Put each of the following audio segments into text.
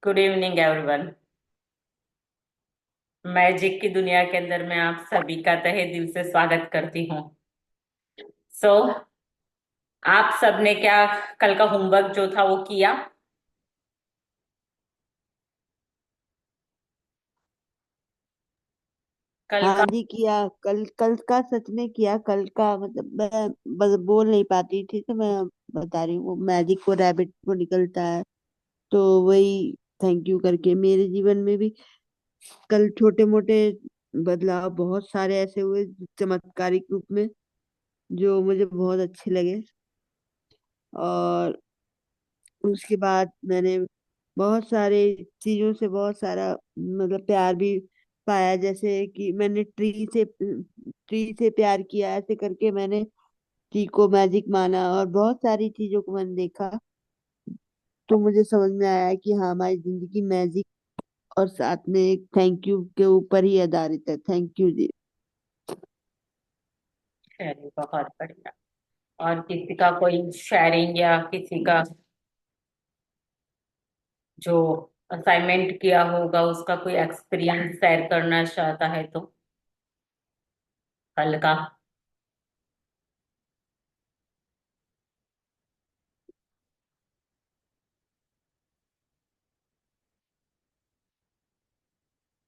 Good evening everyone. Magic की दुनिया के अंदर मैं आप सभी का तहे दिल से स्वागत करती हूँ। सो आप सबने क्या कल का होमवर्क जो था वो किया? कल हाँ का। जी, किया। कल कल का सच में किया। कल का मतलब मैं बस बोल नहीं पाती थी तो मैं बता रही हूँ। वो मैजिक को रैबिट को निकलता है तो वही थैंक यू करके मेरे जीवन में भी कल छोटे मोटे बदलाव बहुत सारे ऐसे हुए चमत्कारिक रूप में, जो मुझे बहुत अच्छे लगे। और उसके बाद मैंने बहुत सारे चीजों से बहुत सारा मतलब प्यार भी पाया। जैसे कि मैंने ट्री से प्यार किया, ऐसे करके मैंने ट्री को मैजिक माना और बहुत सारी चीजों को मैंने देखा। तो मुझे समझ में आया कि हाँ, हमारी जिंदगी मैजिक और साथ में एक थैंक यू के ऊपर ही आधारित है। थैंक यू जी। चलिए, बहुत बढ़िया। और किसी का कोई शेयरिंग या किसी का जो असाइनमेंट किया होगा उसका कोई एक्सपीरियंस शेयर करना चाहता है तो कल का।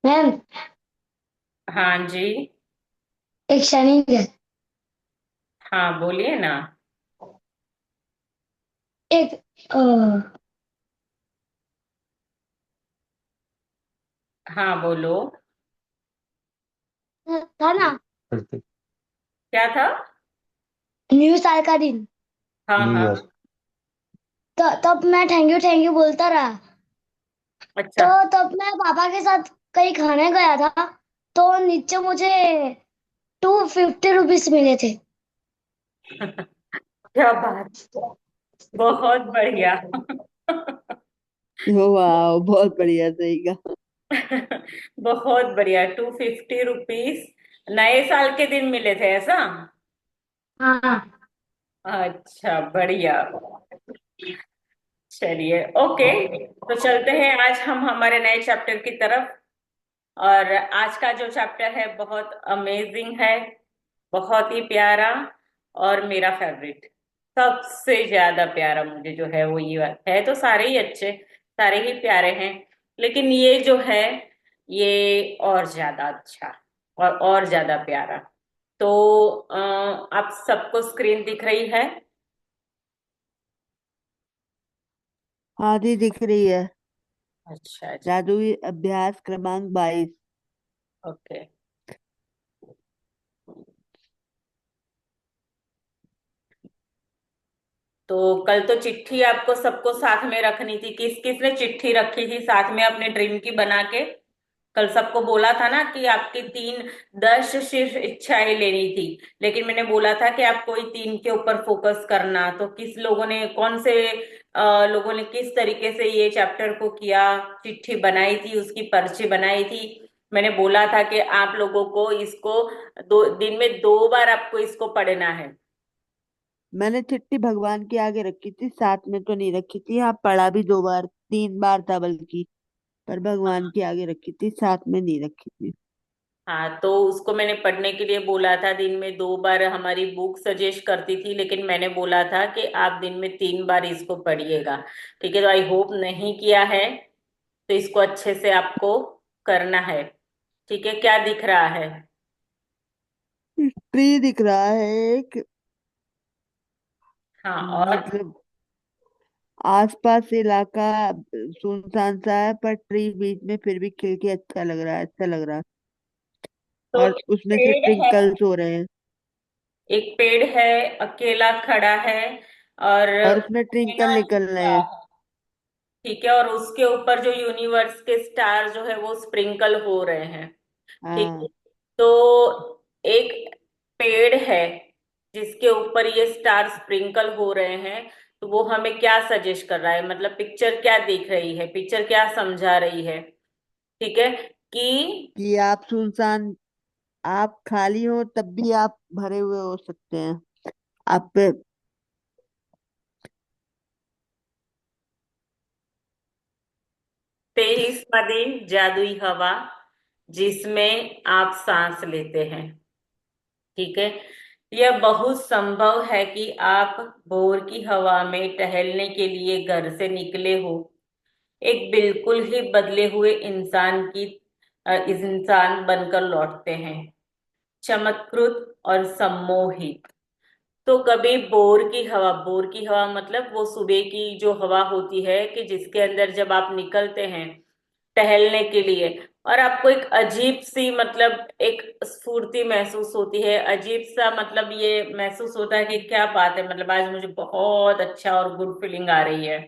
मैम, हाँ जी। एक शाइनिंग है। हाँ, बोलिए ना। एक हाँ, बोलो। था ना, क्या था? न्यू साल का दिन। हाँ न्यू ईयर। हाँ। तब मैं थैंक यू बोलता रहा। अच्छा। तो तब मैं पापा के साथ कहीं खाने गया था, तो नीचे मुझे 250 रुपीज मिले थे। क्या बात। बहुत बढ़िया। वाह, बहुत बढ़िया, सही कहा। बहुत बढ़िया, 250 रुपीज नए साल के दिन मिले थे ऐसा? हाँ। अच्छा, बढ़िया। चलिए, ओके। तो चलते हैं आज हम हमारे नए चैप्टर की तरफ। और आज का जो चैप्टर है बहुत अमेजिंग है, बहुत ही प्यारा। और मेरा फेवरेट, सबसे ज्यादा प्यारा मुझे जो है वो ये है। तो सारे ही अच्छे, सारे ही प्यारे हैं, लेकिन ये जो है ये और ज्यादा अच्छा और ज्यादा प्यारा। तो आप सबको स्क्रीन दिख रही है? आधी दिख रही है। अच्छा जी। जादुई अभ्यास क्रमांक 22। ओके। तो कल तो चिट्ठी आपको सबको साथ में रखनी थी। किस किस ने चिट्ठी रखी थी साथ में अपने ड्रीम की बना के? कल सबको बोला था ना कि आपकी 10 शीर्ष इच्छाएं लेनी थी, लेकिन मैंने बोला था कि आप कोई 3 के ऊपर फोकस करना। तो किस लोगों ने, कौन से लोगों ने किस तरीके से ये चैप्टर को किया, चिट्ठी बनाई थी, उसकी पर्ची बनाई थी? मैंने बोला था कि आप लोगों को इसको 2 दिन में 2 बार आपको इसको पढ़ना है। मैंने चिट्ठी भगवान के आगे रखी थी, साथ में तो नहीं रखी थी। हाँ, पढ़ा भी 2 बार, 3 बार था बल्कि। पर भगवान के आगे रखी थी, साथ में नहीं रखी थी। हाँ, तो उसको मैंने पढ़ने के लिए बोला था। दिन में 2 बार हमारी बुक सजेस्ट करती थी, लेकिन मैंने बोला था कि आप दिन में 3 बार इसको पढ़िएगा। ठीक है, तो आई होप नहीं किया है, तो इसको अच्छे से आपको करना है। ठीक है, क्या दिख रहा है? ट्री दिख रहा है एक। हाँ, और? मतलब आसपास इलाका सुनसान सा है, पर ट्री बीच में फिर भी खिल के अच्छा लग रहा है, अच्छा लग रहा है। तो और उसमें से पेड़ है, ट्विंकल्स हो रहे हैं। एक पेड़ है, अकेला खड़ा है, और और उसमें ट्विंकल बिना निकल रहे दिखता हैं। है। ठीक है, और उसके ऊपर जो यूनिवर्स के स्टार जो है वो स्प्रिंकल हो रहे हैं। ठीक है। हाँ। तो एक पेड़ है जिसके ऊपर ये स्टार स्प्रिंकल हो रहे हैं। तो वो हमें क्या सजेस्ट कर रहा है, मतलब पिक्चर क्या दिख रही है, पिक्चर क्या समझा रही है? ठीक है, कि कि आप सुनसान, आप खाली हो तब भी आप भरे हुए हो सकते हैं। आप पे 23वीं जादुई हवा जिसमें आप सांस लेते हैं। ठीक है। यह बहुत संभव है कि आप भोर की हवा में टहलने के लिए घर से निकले हो, एक बिल्कुल ही बदले हुए इंसान बनकर लौटते हैं, चमत्कृत और सम्मोहित। तो कभी बोर की हवा मतलब वो सुबह की जो हवा होती है कि जिसके अंदर जब आप निकलते हैं टहलने के लिए, और आपको एक अजीब सी मतलब एक स्फूर्ति महसूस होती है, अजीब सा मतलब ये महसूस होता है कि क्या बात है, मतलब आज मुझे बहुत अच्छा और गुड फीलिंग आ रही है।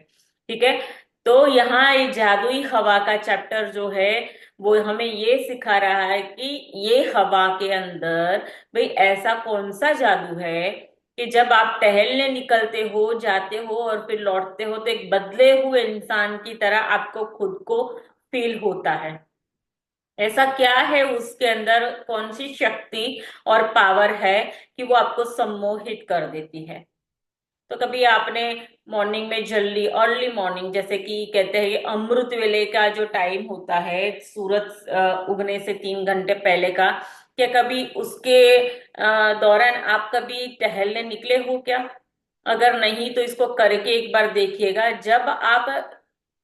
ठीक है। तो यहाँ ये जादुई हवा का चैप्टर जो है वो हमें ये सिखा रहा है कि ये हवा के अंदर भाई ऐसा कौन सा जादू है कि जब आप टहलने निकलते हो, जाते हो और फिर लौटते हो तो एक बदले हुए इंसान की तरह आपको खुद को फील होता है। ऐसा क्या है उसके अंदर, कौन सी शक्ति और पावर है कि वो आपको सम्मोहित कर देती है। तो कभी आपने मॉर्निंग में जल्दी अर्ली मॉर्निंग, जैसे कि कहते हैं ये अमृत वेले का जो टाइम होता है सूरज उगने से 3 घंटे पहले का, क्या कभी उसके दौरान आप कभी टहलने निकले हो क्या? अगर नहीं तो इसको करके एक बार देखिएगा। जब आप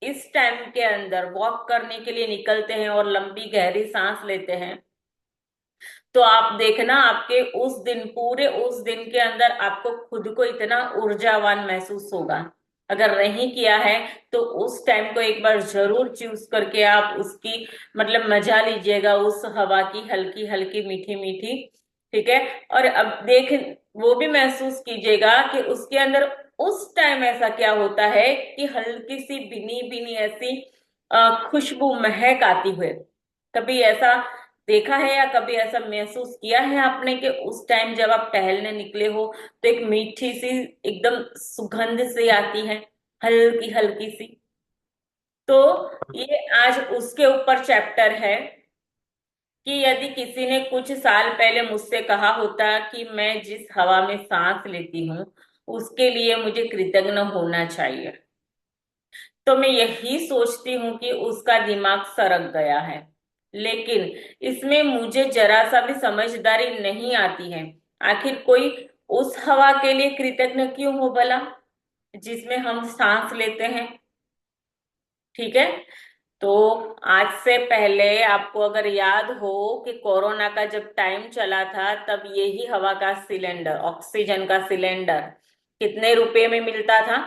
इस टाइम के अंदर वॉक करने के लिए निकलते हैं और लंबी गहरी सांस लेते हैं तो आप देखना आपके उस दिन, पूरे उस दिन के अंदर आपको खुद को इतना ऊर्जावान महसूस होगा। अगर नहीं किया है तो उस टाइम को एक बार जरूर चूज करके आप उसकी मतलब मजा लीजिएगा, उस हवा की, हल्की हल्की मीठी मीठी। ठीक है। और अब देख, वो भी महसूस कीजिएगा कि उसके अंदर उस टाइम ऐसा क्या होता है कि हल्की सी भीनी भीनी ऐसी खुशबू, महक आती हुए। कभी ऐसा देखा है या कभी ऐसा महसूस किया है आपने कि उस टाइम जब आप टहलने निकले हो तो एक मीठी सी एकदम सुगंध सी आती है, हल्की हल्की सी। तो ये आज उसके ऊपर चैप्टर है कि यदि किसी ने कुछ साल पहले मुझसे कहा होता कि मैं जिस हवा में सांस लेती हूँ उसके लिए मुझे कृतज्ञ होना चाहिए, तो मैं यही सोचती हूँ कि उसका दिमाग सरक गया है। लेकिन इसमें मुझे जरा सा भी समझदारी नहीं आती है। आखिर कोई उस हवा के लिए कृतज्ञ क्यों हो भला जिसमें हम सांस लेते हैं। ठीक है। तो आज से पहले आपको अगर याद हो कि कोरोना का जब टाइम चला था तब यही हवा का सिलेंडर, ऑक्सीजन का सिलेंडर कितने रुपए में मिलता था?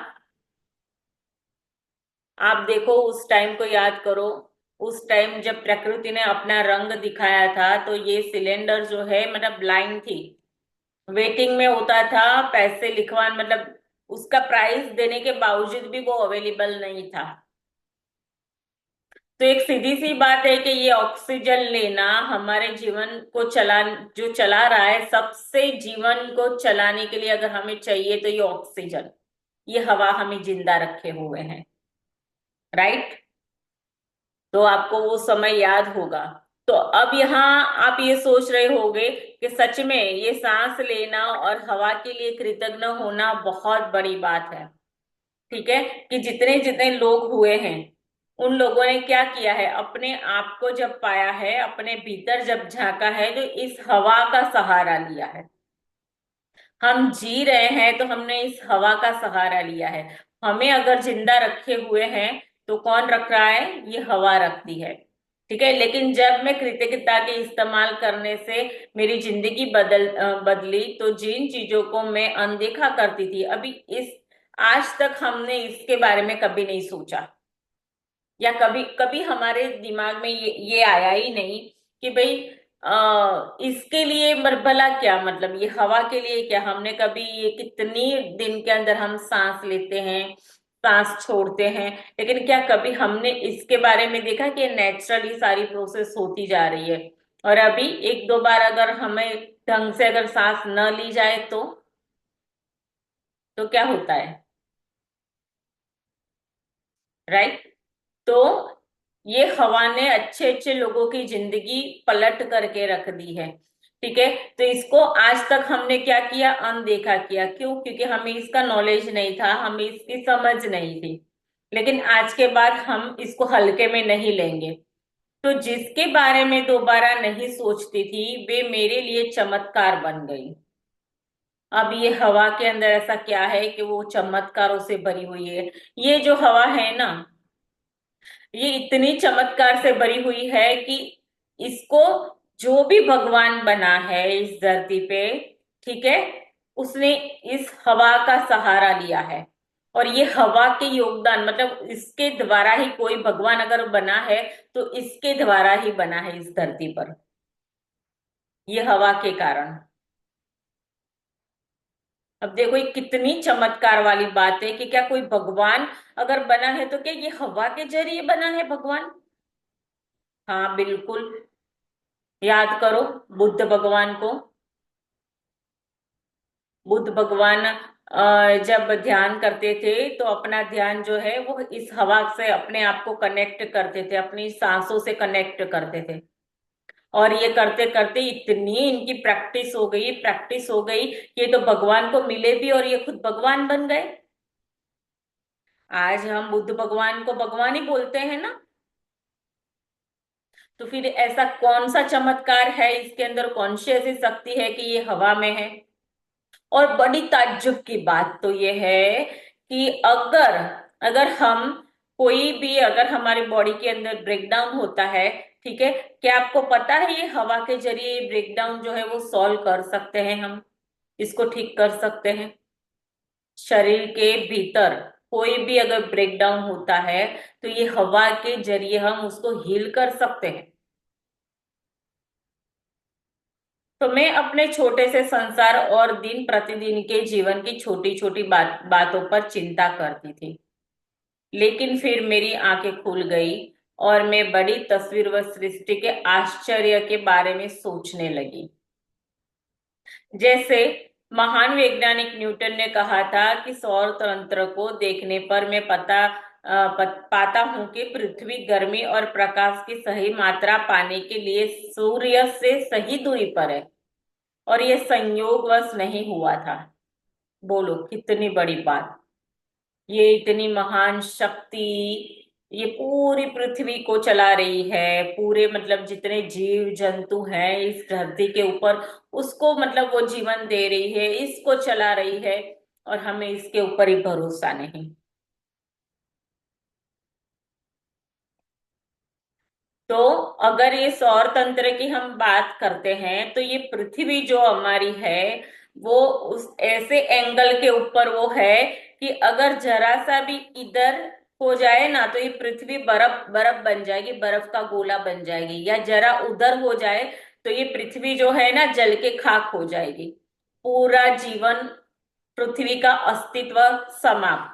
आप देखो, उस टाइम को याद करो। उस टाइम जब प्रकृति ने अपना रंग दिखाया था तो ये सिलेंडर जो है मतलब लाइन थी, वेटिंग में होता था, पैसे लिखवा मतलब उसका प्राइस देने के बावजूद भी वो अवेलेबल नहीं था। तो एक सीधी सी बात है कि ये ऑक्सीजन लेना हमारे जीवन को जो चला रहा है, सबसे जीवन को चलाने के लिए अगर हमें चाहिए तो ये ऑक्सीजन, ये हवा हमें जिंदा रखे हुए हैं। राइट। तो आपको वो समय याद होगा। तो अब यहाँ आप ये सोच रहे होंगे कि सच में ये सांस लेना और हवा के लिए कृतज्ञ होना बहुत बड़ी बात है। ठीक है। कि जितने जितने लोग हुए हैं उन लोगों ने क्या किया है, अपने आप को जब पाया है, अपने भीतर जब झांका है तो इस हवा का सहारा लिया है। हम जी रहे हैं तो हमने इस हवा का सहारा लिया है। हमें अगर जिंदा रखे हुए हैं तो कौन रख रहा है? ये हवा रखती है। ठीक है। लेकिन जब मैं कृतज्ञता के इस्तेमाल करने से मेरी जिंदगी बदली तो जिन चीजों को मैं अनदेखा करती थी, अभी इस आज तक हमने इसके बारे में कभी नहीं सोचा, या कभी कभी हमारे दिमाग में ये आया ही नहीं कि भाई इसके लिए भला क्या, मतलब ये हवा के लिए क्या, हमने कभी ये कितनी दिन के अंदर हम सांस लेते हैं, सांस छोड़ते हैं, लेकिन क्या कभी हमने इसके बारे में देखा कि नेचुरली सारी प्रोसेस होती जा रही है। और अभी एक दो बार अगर हमें ढंग से अगर सांस न ली जाए तो क्या होता है? राइट। तो ये हवा ने अच्छे अच्छे लोगों की जिंदगी पलट करके रख दी है। ठीक है। तो इसको आज तक हमने क्या किया? अनदेखा किया। क्यों? क्योंकि हमें इसका नॉलेज नहीं था, हमें इसकी समझ नहीं थी। लेकिन आज के बाद हम इसको हल्के में नहीं लेंगे। तो जिसके बारे में दोबारा नहीं सोचती थी वे मेरे लिए चमत्कार बन गई। अब ये हवा के अंदर ऐसा क्या है कि वो चमत्कारों से भरी हुई है। ये जो हवा है ना, ये इतनी चमत्कार से भरी हुई है कि इसको जो भी भगवान बना है इस धरती पे, ठीक है, उसने इस हवा का सहारा लिया है। और ये हवा के योगदान, मतलब इसके द्वारा ही कोई भगवान अगर बना है तो इसके द्वारा ही बना है इस धरती पर, ये हवा के कारण। अब देखो ये कितनी चमत्कार वाली बात है कि क्या कोई भगवान अगर बना है तो क्या ये हवा के जरिए बना है भगवान। हाँ बिल्कुल। याद करो बुद्ध भगवान को। बुद्ध भगवान जब ध्यान करते थे तो अपना ध्यान जो है वो इस हवा से अपने आप को कनेक्ट करते थे, अपनी सांसों से कनेक्ट करते थे। और ये करते करते इतनी इनकी प्रैक्टिस हो गई, ये तो भगवान को मिले भी और ये खुद भगवान बन गए। आज हम बुद्ध भगवान को भगवान ही बोलते हैं ना। तो फिर ऐसा कौन सा चमत्कार है इसके अंदर, कौन सी ऐसी शक्ति है कि ये हवा में है। और बड़ी ताज्जुब की बात तो ये है कि अगर अगर हम कोई भी, अगर हमारी बॉडी के अंदर ब्रेकडाउन होता है, ठीक है, क्या आपको पता है ये हवा के जरिए ब्रेकडाउन जो है वो सॉल्व कर सकते हैं, हम इसको ठीक कर सकते हैं। शरीर के भीतर कोई भी अगर ब्रेकडाउन होता है तो ये हवा के जरिए हम उसको हील कर सकते हैं। तो मैं अपने छोटे से संसार और दिन प्रतिदिन के जीवन की छोटी छोटी बातों पर चिंता करती थी। लेकिन फिर मेरी आंखें खुल गई और मैं बड़ी तस्वीर व सृष्टि के आश्चर्य के बारे में सोचने लगी। जैसे महान वैज्ञानिक न्यूटन ने कहा था कि सौर तंत्र को देखने पर मैं पाता हूं कि पृथ्वी गर्मी और प्रकाश की सही मात्रा पाने के लिए सूर्य से सही दूरी पर है, और ये संयोगवश नहीं हुआ था। बोलो कितनी बड़ी बात। ये इतनी महान शक्ति ये पूरी पृथ्वी को चला रही है, पूरे मतलब जितने जीव जंतु हैं इस धरती के ऊपर, उसको मतलब वो जीवन दे रही है, इसको चला रही है, और हमें इसके ऊपर ही भरोसा नहीं। तो अगर ये सौर तंत्र की हम बात करते हैं तो ये पृथ्वी जो हमारी है वो उस ऐसे एंगल के ऊपर वो है कि अगर जरा सा भी इधर हो जाए ना तो ये पृथ्वी बर्फ बर्फ बन जाएगी, बर्फ का गोला बन जाएगी, या जरा उधर हो जाए तो ये पृथ्वी जो है ना जल के खाक हो जाएगी। पूरा जीवन, पृथ्वी का अस्तित्व समाप्त।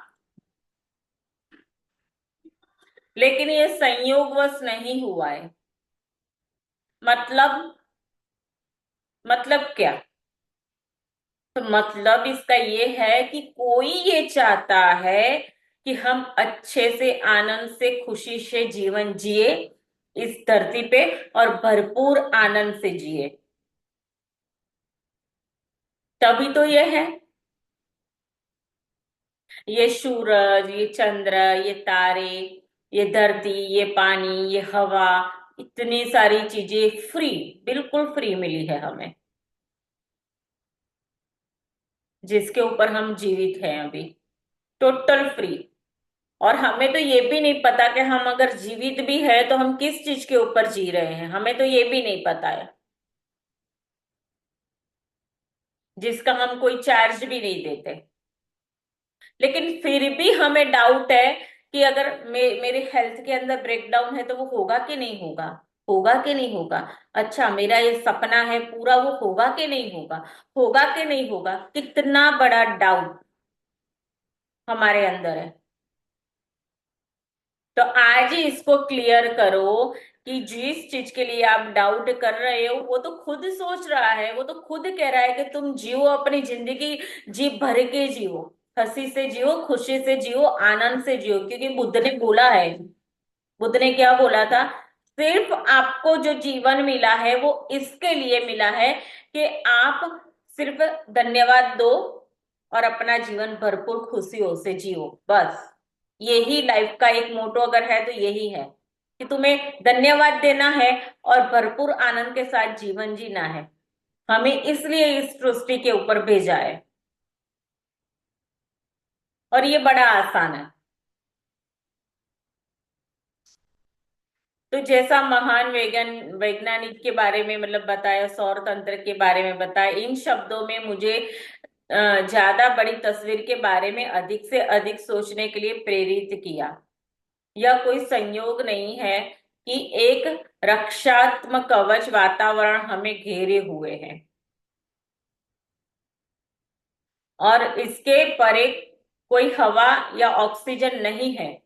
लेकिन ये संयोगवश नहीं हुआ है। मतलब मतलब क्या? तो मतलब इसका ये है कि कोई ये चाहता है कि हम अच्छे से आनंद से खुशी से जीवन जिए इस धरती पे, और भरपूर आनंद से जिए। तभी तो ये है, ये सूरज, ये चंद्र, ये तारे, ये धरती, ये पानी, ये हवा, इतनी सारी चीजें फ्री, बिल्कुल फ्री मिली है हमें, जिसके ऊपर हम जीवित हैं अभी, टोटल फ्री। और हमें तो ये भी नहीं पता कि हम अगर जीवित भी है तो हम किस चीज के ऊपर जी रहे हैं, हमें तो ये भी नहीं पता है, जिसका हम कोई चार्ज भी नहीं देते। लेकिन फिर भी हमें डाउट है कि अगर मेरे हेल्थ के अंदर ब्रेकडाउन है तो वो होगा कि नहीं होगा, होगा कि नहीं होगा। अच्छा मेरा ये सपना है पूरा, वो होगा कि नहीं होगा, होगा कि नहीं होगा, कितना बड़ा डाउट हमारे अंदर है। तो आज ही इसको क्लियर करो कि जिस चीज के लिए आप डाउट कर रहे हो वो तो खुद सोच रहा है, वो तो खुद कह रहा है कि तुम जियो अपनी जिंदगी, जी भर के जियो, हंसी से जियो, खुशी से जियो, आनंद से जियो। क्योंकि बुद्ध ने बोला है, बुद्ध ने क्या बोला था, सिर्फ आपको जो जीवन मिला है वो इसके लिए मिला है कि आप सिर्फ धन्यवाद दो और अपना जीवन भरपूर खुशियों से जियो, बस। यही लाइफ का एक मोटो अगर है तो यही है कि तुम्हें धन्यवाद देना है और भरपूर आनंद के साथ जीवन जीना है। हमें इसलिए इस सृष्टि के ऊपर भेजा है और ये बड़ा आसान है। तो जैसा महान वैज्ञानिक के बारे में मतलब बताया, सौर तंत्र के बारे में बताया, इन शब्दों में मुझे ज्यादा बड़ी तस्वीर के बारे में अधिक से अधिक सोचने के लिए प्रेरित किया। यह कोई संयोग नहीं है कि एक रक्षात्मक कवच वातावरण हमें घेरे हुए है और इसके परे कोई हवा या ऑक्सीजन नहीं है।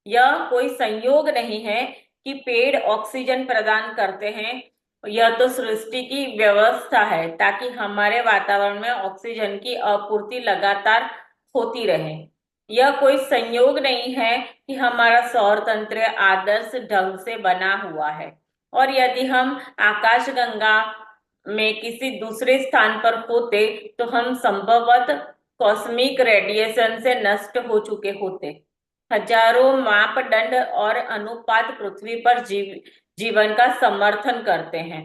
यह कोई संयोग नहीं है कि पेड़ ऑक्सीजन प्रदान करते हैं। यह तो सृष्टि की व्यवस्था है ताकि हमारे वातावरण में ऑक्सीजन की आपूर्ति लगातार होती रहे। यह कोई संयोग नहीं है कि हमारा सौर तंत्र आदर्श ढंग से बना हुआ है और यदि हम आकाशगंगा में किसी दूसरे स्थान पर होते तो हम संभवतः कॉस्मिक रेडिएशन से नष्ट हो चुके होते। हजारों मापदंड और अनुपात पृथ्वी पर जीवन का समर्थन करते हैं।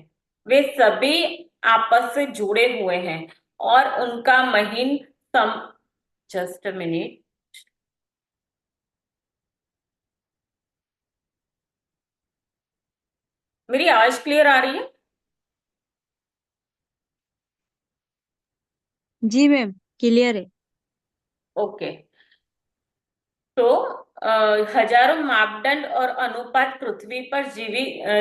वे सभी आपस से जुड़े हुए हैं और उनका महीन सम जस्ट मिनट। मेरी आवाज क्लियर आ रही है? जी मैम, क्लियर है। ओके। तो हजारों मापदंड और अनुपात पृथ्वी पर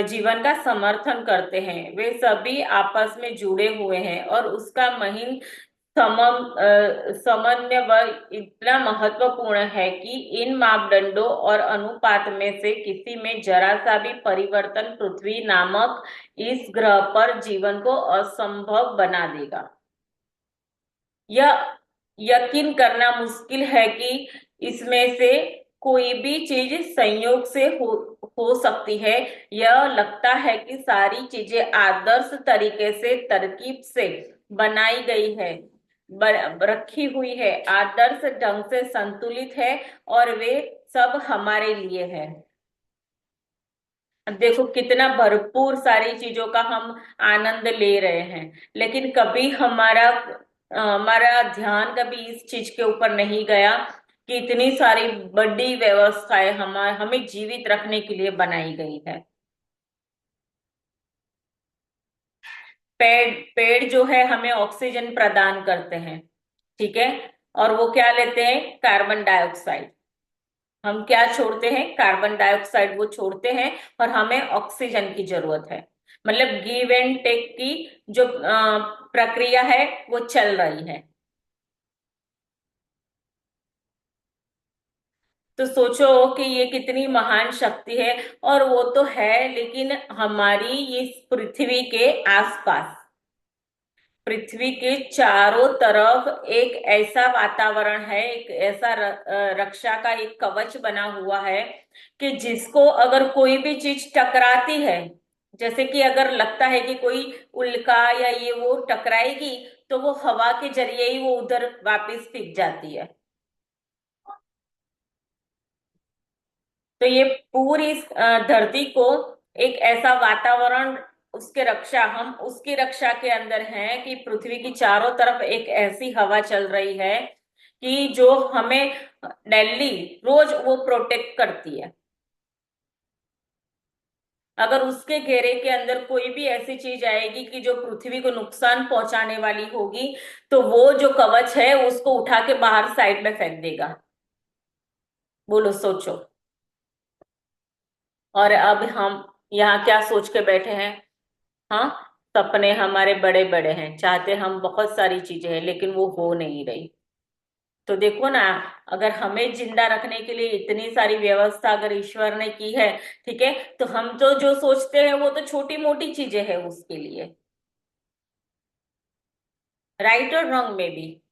जीवन का समर्थन करते हैं। वे सभी आपस में जुड़े हुए हैं और उसका महीन समन्वय इतना महत्वपूर्ण है कि इन मापदंडों और अनुपात में से किसी में जरा सा भी परिवर्तन पृथ्वी नामक इस ग्रह पर जीवन को असंभव बना देगा। यह यकीन करना मुश्किल है कि इसमें से कोई भी चीज संयोग से हो सकती है। यह लगता है कि सारी चीजें आदर्श तरीके से तरकीब से बनाई गई है, रखी हुई है, आदर्श ढंग से संतुलित है और वे सब हमारे लिए है। अब देखो कितना भरपूर सारी चीजों का हम आनंद ले रहे हैं, लेकिन कभी हमारा ध्यान कभी इस चीज के ऊपर नहीं गया कि इतनी सारी बड़ी व्यवस्थाएं हमें जीवित रखने के लिए बनाई गई है। पेड़ पेड़ जो है हमें ऑक्सीजन प्रदान करते हैं, ठीक है, और वो क्या लेते हैं? Carbon dioxide. हम क्या छोड़ते हैं? कार्बन डाइऑक्साइड वो छोड़ते हैं और हमें ऑक्सीजन की जरूरत है। मतलब गिव एंड टेक की जो प्रक्रिया है वो चल रही है। तो सोचो कि ये कितनी महान शक्ति है। और वो तो है, लेकिन हमारी इस पृथ्वी के आसपास, पृथ्वी के चारों तरफ एक ऐसा वातावरण है, एक ऐसा रक्षा का एक कवच बना हुआ है कि जिसको अगर कोई भी चीज टकराती है, जैसे कि अगर लगता है कि कोई उल्का या ये वो टकराएगी, तो वो हवा के जरिए ही वो उधर वापस टिक जाती है। तो ये पूरी धरती को एक ऐसा वातावरण, उसके रक्षा, हम उसकी रक्षा के अंदर हैं कि पृथ्वी की चारों तरफ एक ऐसी हवा चल रही है कि जो हमें डेली रोज वो प्रोटेक्ट करती है। अगर उसके घेरे के अंदर कोई भी ऐसी चीज आएगी कि जो पृथ्वी को नुकसान पहुंचाने वाली होगी, तो वो जो कवच है उसको उठा के बाहर साइड में फेंक देगा। बोलो, सोचो। और अब हम यहाँ क्या सोच के बैठे हैं? हाँ, सपने हमारे बड़े बड़े हैं, चाहते हम बहुत सारी चीजें हैं, लेकिन वो हो नहीं रही। तो देखो ना, अगर हमें जिंदा रखने के लिए इतनी सारी व्यवस्था अगर ईश्वर ने की है, ठीक है, तो हम तो जो सोचते हैं वो तो छोटी मोटी चीजें हैं उसके लिए। राइट और रॉन्ग में भी?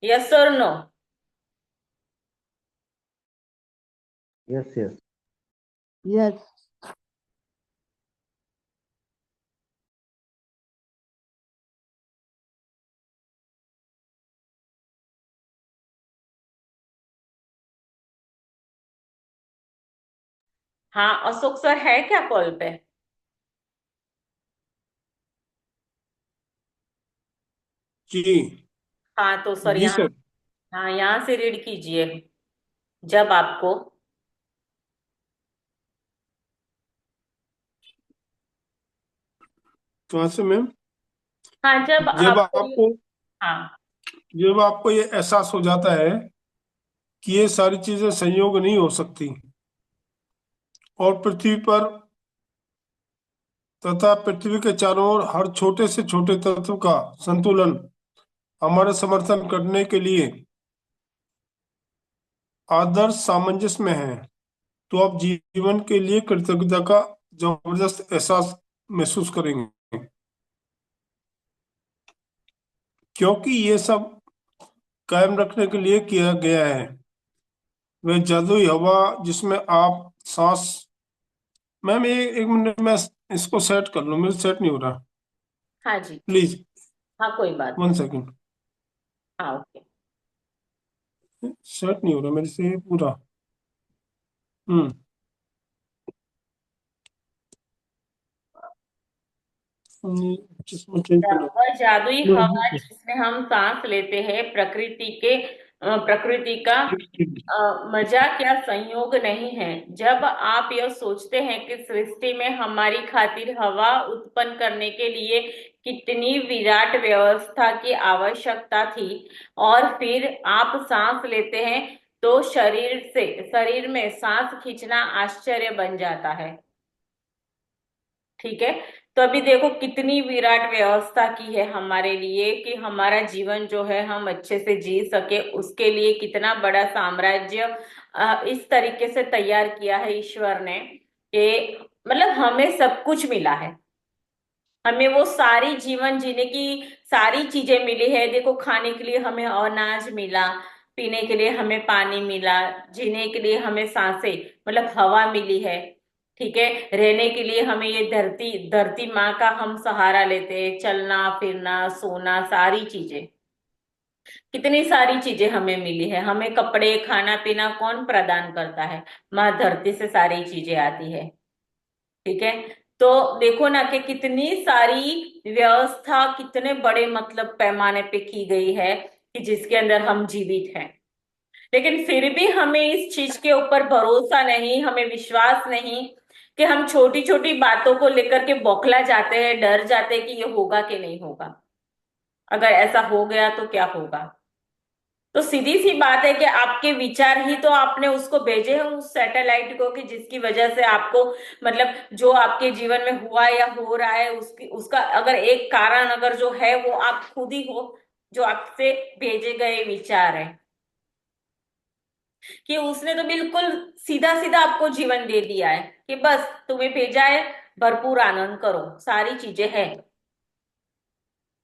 यस और नो? Yes yes. यस। हाँ, अशोक सर है क्या कॉल पे? जी। हाँ तो सर जी यहाँ, सर। हाँ यहाँ से रीड कीजिए जब आपको, कहाँ से मैम? हाँ जब जब आपको आपको हाँ जब आपको ये एहसास हो जाता है कि ये सारी चीजें संयोग नहीं हो सकती और पृथ्वी पर तथा पृथ्वी के चारों ओर हर छोटे से छोटे तत्व का संतुलन हमारे समर्थन करने के लिए आदर्श सामंजस्य में है, तो आप जीवन के लिए कृतज्ञता का जबरदस्त एहसास महसूस करेंगे, क्योंकि ये सब कायम रखने के लिए किया गया है। वह जादुई हवा जिसमें आप सांस। मैम ये एक मिनट में इसको सेट कर लूँ, मेरे सेट नहीं हो रहा। हाँ जी ठीक, प्लीज हाँ कोई बात वन नहीं, सेकेंड। हाँ ओके। सेट नहीं हो रहा मेरे से पूरा। हम्म। जिसमें चेंज कर वह जादुई लो। हवा जिसमें हम सांस लेते हैं, प्रकृति का मजाक या संयोग नहीं है। जब आप यह सोचते हैं कि सृष्टि में हमारी खातिर हवा उत्पन्न करने के लिए कितनी विराट व्यवस्था की आवश्यकता थी, और फिर आप सांस लेते हैं, तो शरीर में सांस खींचना आश्चर्य बन जाता है। ठीक है, तो अभी देखो कितनी विराट व्यवस्था की है हमारे लिए कि हमारा जीवन जो है हम अच्छे से जी सके, उसके लिए कितना बड़ा साम्राज्य इस तरीके से तैयार किया है ईश्वर ने कि मतलब हमें सब कुछ मिला है। हमें वो सारी जीवन जीने की सारी चीजें मिली है। देखो खाने के लिए हमें अनाज मिला, पीने के लिए हमें पानी मिला, जीने के लिए हमें सांसें मतलब हवा मिली है। ठीक है, रहने के लिए हमें ये धरती धरती माँ का हम सहारा लेते हैं, चलना फिरना सोना सारी चीजें, कितनी सारी चीजें हमें मिली है। हमें कपड़े खाना पीना कौन प्रदान करता है? माँ धरती से सारी चीजें आती है। ठीक है, तो देखो ना कि कितनी सारी व्यवस्था कितने बड़े मतलब पैमाने पे की गई है कि जिसके अंदर हम जीवित हैं। लेकिन फिर भी हमें इस चीज के ऊपर भरोसा नहीं, हमें विश्वास नहीं कि हम छोटी छोटी बातों को लेकर के बौखला जाते हैं, डर जाते हैं कि ये होगा कि नहीं होगा, अगर ऐसा हो गया तो क्या होगा। तो सीधी सी बात है कि आपके विचार ही तो आपने उसको भेजे हैं उस सैटेलाइट को, कि जिसकी वजह से आपको मतलब जो आपके जीवन में हुआ या हो रहा है उसकी उसका अगर एक कारण अगर जो है वो आप खुद ही हो, जो आपसे भेजे गए विचार है, कि उसने तो बिल्कुल सीधा सीधा आपको जीवन दे दिया है कि बस तुम्हें भेजा है, भरपूर आनंद करो, सारी चीजें हैं।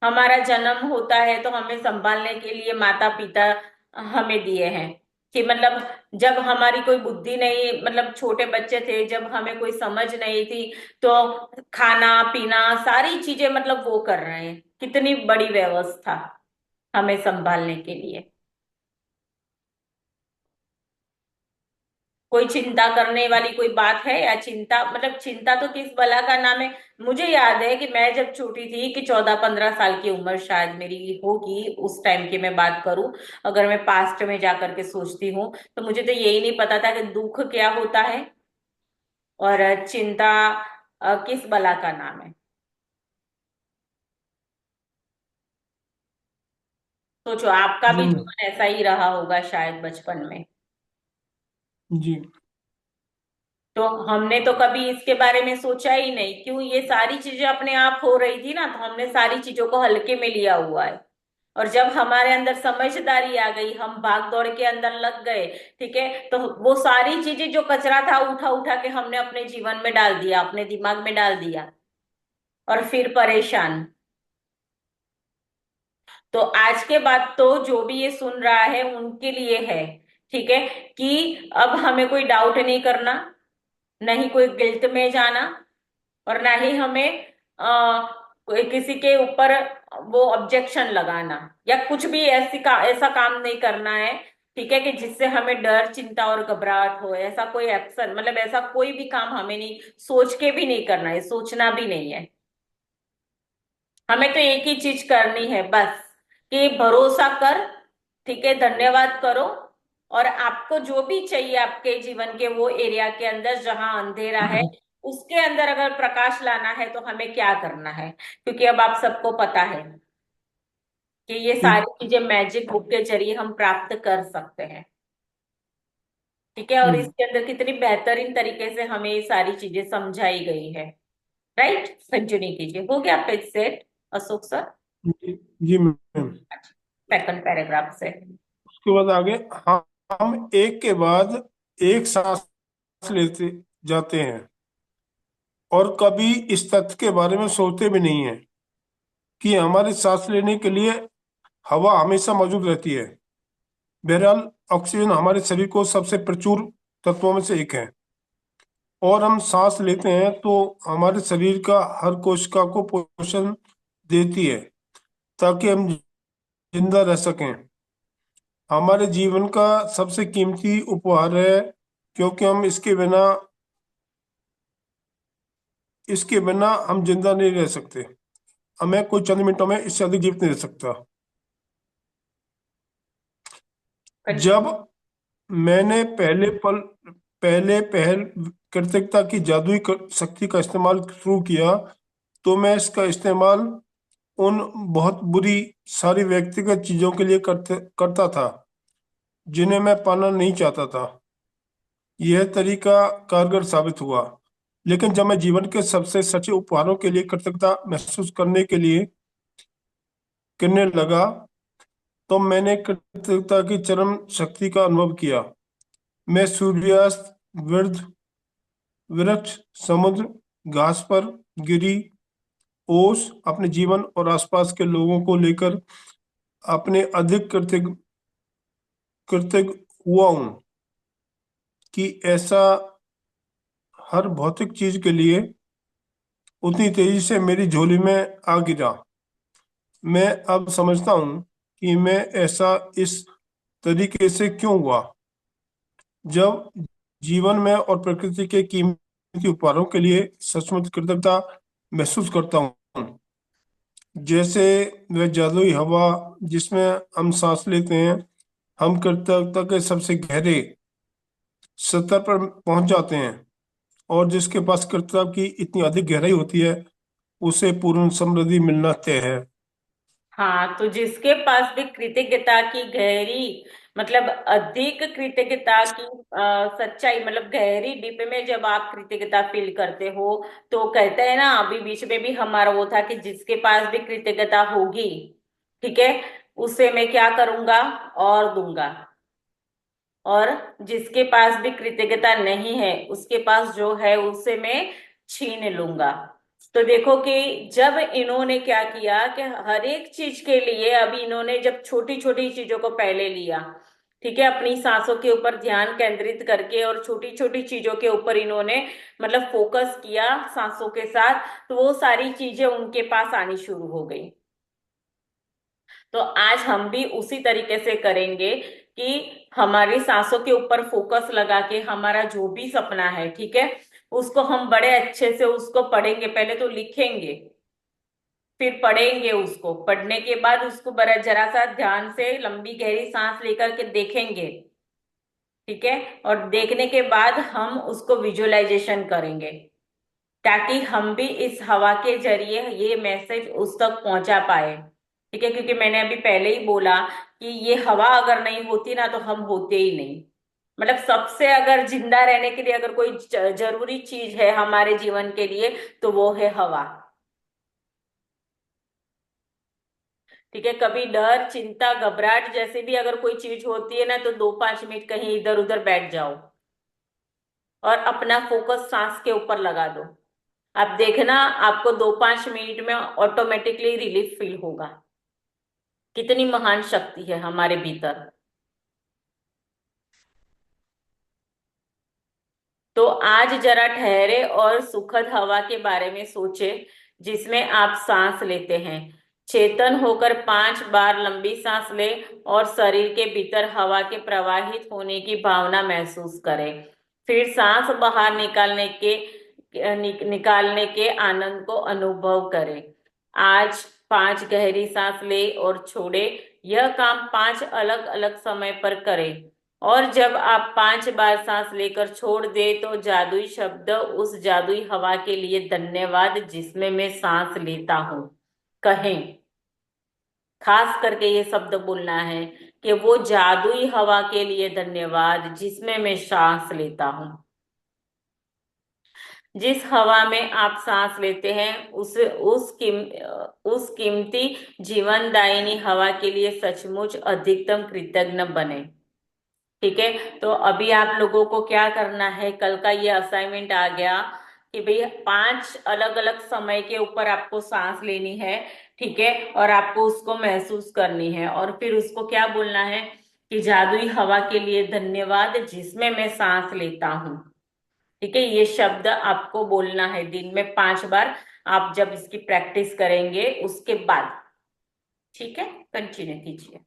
हमारा जन्म होता है तो हमें संभालने के लिए माता पिता हमें दिए हैं, कि मतलब जब हमारी कोई बुद्धि नहीं, मतलब छोटे बच्चे थे जब हमें कोई समझ नहीं थी, तो खाना पीना सारी चीजें मतलब वो कर रहे हैं, कितनी बड़ी व्यवस्था हमें संभालने के लिए। कोई चिंता करने वाली कोई बात है? या चिंता मतलब चिंता तो किस बला का नाम है। मुझे याद है कि मैं जब छोटी थी कि 14-15 साल की उम्र शायद मेरी होगी उस टाइम की मैं बात करूं, अगर मैं पास्ट में जाकर के सोचती हूँ, तो मुझे तो यही नहीं पता था कि दुख क्या होता है और चिंता किस बला का नाम है। सोचो आपका जी भी मैम। जीवन ऐसा ही रहा होगा शायद बचपन में। जी। तो हमने तो कभी इसके बारे में सोचा ही नहीं, क्यों ये सारी चीजें अपने आप हो रही थी ना, तो हमने सारी चीजों को हल्के में लिया हुआ है। और जब हमारे अंदर समझदारी आ गई, हम भाग दौड़ के अंदर लग गए, ठीक है, तो वो सारी चीजें जो कचरा था उठा उठा के हमने अपने जीवन में डाल दिया, अपने दिमाग में डाल दिया, और फिर परेशान। तो आज के बाद तो जो भी ये सुन रहा है उनके लिए है, ठीक है, कि अब हमें कोई डाउट नहीं करना, नहीं कोई गिल्ट में जाना, और ना ही हमें कोई किसी के ऊपर वो ऑब्जेक्शन लगाना या कुछ भी ऐसा काम नहीं करना है ठीक है, कि जिससे हमें डर, चिंता और घबराहट हो। ऐसा कोई एक्शन, मतलब ऐसा कोई भी काम हमें नहीं, सोच के भी नहीं करना है, सोचना भी नहीं है। हमें तो एक ही चीज करनी है बस, कि भरोसा कर, ठीक है, धन्यवाद करो। और आपको जो भी चाहिए आपके जीवन के वो एरिया के अंदर जहां अंधेरा है, उसके अंदर अगर प्रकाश लाना है तो हमें क्या करना है, क्योंकि अब आप सबको पता है कि ये सारी चीजें मैजिक बुक के जरिए हम प्राप्त कर सकते हैं। ठीक है, और इसके अंदर कितनी बेहतरीन तरीके से हमें ये सारी चीजें समझाई गई है। राइट, कंटिन्यू कीजिए। हो गया पेज सेट, अशोक सर? जी मैम। सेकंड पैराग्राफ से। उसके बाद आगे, हम एक के बाद एक सांस लेते जाते हैं और कभी इस तथ्य के बारे में सोचते भी नहीं है कि हमारे सांस लेने के लिए हवा हमेशा मौजूद रहती है। बहरहाल, ऑक्सीजन हमारे शरीर को सबसे प्रचुर तत्वों में से एक है, और हम सांस लेते हैं तो हमारे शरीर का हर कोशिका को पोषण देती है ताकि हम जिंदा रह सकें। हमारे जीवन का सबसे कीमती उपहार है, क्योंकि इसके बिना हम जिंदा नहीं रह सकते। हमें कोई चंद मिनटों में इससे अधिक जीवित नहीं रह सकता। जब मैंने पहले पहल कृतज्ञता की जादुई शक्ति का इस्तेमाल शुरू किया, तो मैं इसका इस्तेमाल उन बहुत बुरी सारी व्यक्तिगत चीजों के लिए करता था जिन्हें मैं पाना नहीं चाहता था। यह तरीका कारगर साबित हुआ, लेकिन जब मैं जीवन के सबसे सच्चे उपहारों के लिए कृतज्ञता महसूस करने लगा, तो मैंने कृतज्ञता की चरम शक्ति का अनुभव किया। मैं सूर्यास्त, वृद्ध, वृक्ष, समुद्र, घास पर गिरी ओस, अपने जीवन और आसपास के लोगों को लेकर अपने अधिक कृतज्ञ हुआ हूं कि ऐसा हर भौतिक चीज के लिए उतनी तेजी से मेरी झोली में आ गिरा। मैं अब समझता हूँ कि मैं ऐसा इस तरीके से क्यों हुआ। जब जीवन में और प्रकृति के कीमती उपहारों के लिए सचमुच कृतज्ञता महसूस करता हूँ, जैसे वह जादुई हवा जिसमें हम सांस लेते हैं, हम कृतज्ञता के सबसे गहरे स्तर पर पहुंच जाते हैं। और जिसके पास कृतज्ञता की इतनी अधिक गहराई होती है, उसे पूर्ण समृद्धि मिलना तय है। हाँ, तो जिसके पास भी कृतज्ञता की गहरी, मतलब अधिक कृतज्ञता की सच्चाई, मतलब गहरी डीप में जब आप कृतज्ञता फील करते हो, तो कहते हैं ना, अभी बीच में भी हमारा वो था कि जिसके पास भी कृतज्ञता होगी, ठीक है, उसे मैं क्या करूंगा, और दूंगा। और जिसके पास भी कृतज्ञता नहीं है, उसके पास जो है उसे मैं छीन लूंगा। तो देखो कि जब इन्होंने क्या किया कि हर एक चीज के लिए, अभी इन्होंने जब छोटी छोटी चीजों को पहले लिया, ठीक है, अपनी सांसों के ऊपर ध्यान केंद्रित करके और छोटी छोटी चीजों के ऊपर इन्होंने मतलब फोकस किया सांसों के साथ, तो वो सारी चीजें उनके पास आनी शुरू हो गई। तो आज हम भी उसी तरीके से करेंगे कि हमारी सांसों के ऊपर फोकस लगा के हमारा जो भी सपना है, ठीक है, उसको हम बड़े अच्छे से उसको पढ़ेंगे। पहले तो लिखेंगे, फिर पढ़ेंगे। उसको पढ़ने के बाद उसको बड़ा जरा सा ध्यान से लंबी गहरी सांस लेकर के देखेंगे, ठीक है, और देखने के बाद हम उसको विजुअलाइजेशन करेंगे, ताकि हम भी इस हवा के जरिए ये मैसेज उस तक पहुंचा पाए। ठीक है, क्योंकि मैंने अभी पहले ही बोला कि ये हवा अगर नहीं होती ना, तो हम होते ही नहीं। मतलब सबसे अगर जिंदा रहने के लिए अगर कोई जरूरी चीज है हमारे जीवन के लिए, तो वो है हवा। ठीक है, कभी डर, चिंता, घबराहट जैसे भी अगर कोई चीज होती है ना, तो 2-5 मिनट कहीं इधर उधर बैठ जाओ और अपना फोकस सांस के ऊपर लगा दो। आप देखना, आपको 2-5 मिनट में ऑटोमेटिकली रिलीफ फील होगा। कितनी महान शक्ति है हमारे भीतर। तो आज जरा ठहरे और सुखद हवा के बारे में सोचे, जिसमें आप सांस लेते हैं। चेतन होकर 5 बार लंबी सांस ले और शरीर के भीतर हवा के प्रवाहित होने की भावना महसूस करें। फिर सांस बाहर निकालने के आनंद को अनुभव करें। आज 5 गहरी सांस ले और छोड़े। यह काम 5 अलग अलग समय पर करें। और जब आप 5 बार सांस लेकर छोड़ दे तो जादुई शब्द उस जादुई हवा के लिए धन्यवाद जिसमें मैं सांस लेता हूँ कहें। खास करके ये शब्द बोलना है कि वो जादुई हवा के लिए धन्यवाद जिसमें मैं सांस लेता हूँ। जिस हवा में आप सांस लेते हैं उस कीमती जीवनदायिनी हवा के लिए सचमुच अधिकतम कृतज्ञ बने। ठीक है, तो अभी आप लोगों को क्या करना है, कल का ये असाइनमेंट आ गया कि भाई 5 अलग अलग समय के ऊपर आपको सांस लेनी है। ठीक है, और आपको उसको महसूस करनी है और फिर उसको क्या बोलना है कि जादुई हवा के लिए धन्यवाद जिसमें मैं सांस लेता हूँ। ठीक है, ये शब्द आपको बोलना है दिन में 5 बार, आप जब इसकी प्रैक्टिस करेंगे उसके बाद। ठीक है, कंटिन्यू कीजिए।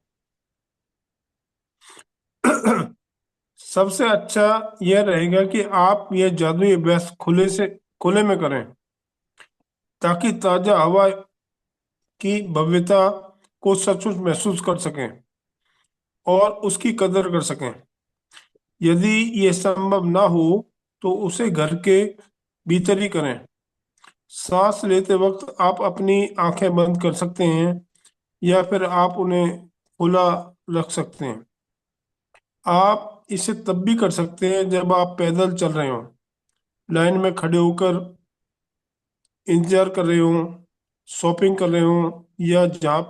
सबसे अच्छा यह रहेगा कि आप यह जादुई अभ्यास खुले में करें, ताकि ताजा हवा की भव्यता को सचमुच महसूस कर सकें और उसकी कदर कर सकें। यदि यह संभव ना हो तो उसे घर के भीतर ही करें। सांस लेते वक्त आप अपनी आंखें बंद कर सकते हैं या फिर आप उन्हें खुला रख सकते हैं। आप इसे तब भी कर सकते हैं जब आप पैदल चल रहे हो, लाइन में खड़े होकर इंतजार कर रहे हो, शॉपिंग कर रहे हो, या जहाँ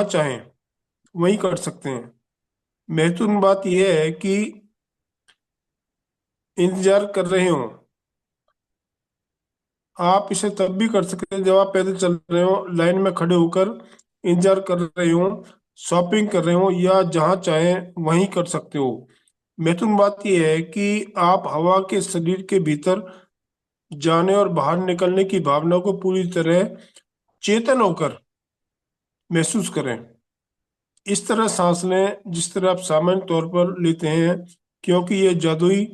चाहें वहीं कर सकते हैं। महत्वपूर्ण बात यह है कि इंतजार कर रहे हो, आप इसे तब भी कर सकते हैं जब आप पैदल चल रहे हो, लाइन में खड़े होकर इंतजार कर रहे हो, शॉपिंग कर रहे हो, या जहाँ चाहें वहीं कर सकते हो। महत्वपूर्ण बात यह है कि आप हवा के शरीर के भीतर जाने और बाहर निकलने की भावना को पूरी तरह चेतन होकर महसूस करें। इस तरह सांस लें जिस तरह आप सामान्य तौर पर लेते हैं, क्योंकि यह जादुई